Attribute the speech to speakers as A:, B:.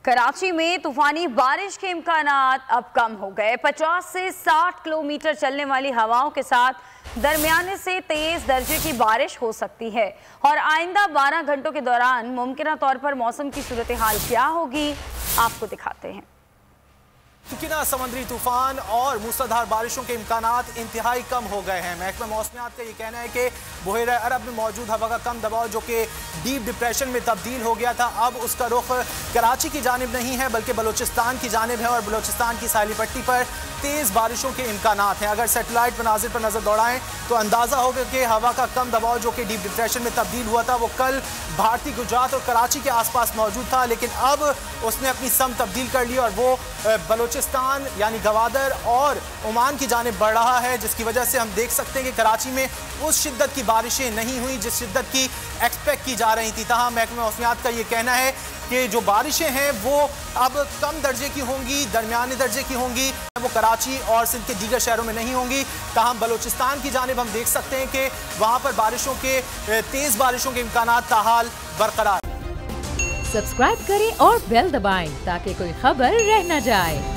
A: कराची में तूफानी बारिश के इम्कानात अब कम हो गए। 50 से 60 किलोमीटर चलने वाली हवाओं के साथ दरमियाने से तेज दर्जे की बारिश हो सकती है और आइंदा 12 घंटों के दौरान मुमकिन तौर पर मौसम की सूरत हाल क्या होगी आपको दिखाते हैं।
B: ना समुद्री तूफान और मूसलाधार बारिशों के इम्कानात इंतहाई कम हो गए हैं। महकमा मौसमियात का ये कहना है कि बहेर अरब में मौजूद हवा का कम दबाव जो कि डीप डिप्रेशन में तब्दील हो गया था, अब उसका रुख कराची की जानिब नहीं है बल्कि बलूचिस्तान की जानिब है और बलूचिस्तान की साहिली पट्टी पर तेज़ बारिशों के इम्कानात हैं। अगर सेटेलाइट मनाजिर पर नज़र दौड़ाएं तो अंदाज़ा होगा कि हवा का कम दबाव जो कि डीप डिप्रेशन में तब्दील हुआ था वो कल भारतीय गुजरात और कराची के आसपास मौजूद था, लेकिन अब उसने अपनी सम तब्दील कर ली और वो बलूचिस्तान यानी गवादर और ओमान की जानिब बढ़ रहा है, जिसकी वजह से हम देख सकते हैं कि कराची में उस शिद्दत की बारिशें नहीं हुई जिस शिद्दत की एक्सपेक्ट की जा रही थी। तहाँ महकमा मौसमियात का ये कहना है कि जो बारिशें हैं वो अब कम दर्जे की होंगी, दरमियाने दर्जे की होंगी, वो कराची और सिंध के दीगर शहरों में नहीं होंगी। तहाँ बलूचिस्तान की जानिब हम देख सकते हैं कि वहाँ पर बारिशों के तेज़ बारिशों के इम्कानात ताहाल बरकरार।
C: सब्सक्राइब करें और बेल दबाएं ताकि कोई खबर रह न जाए।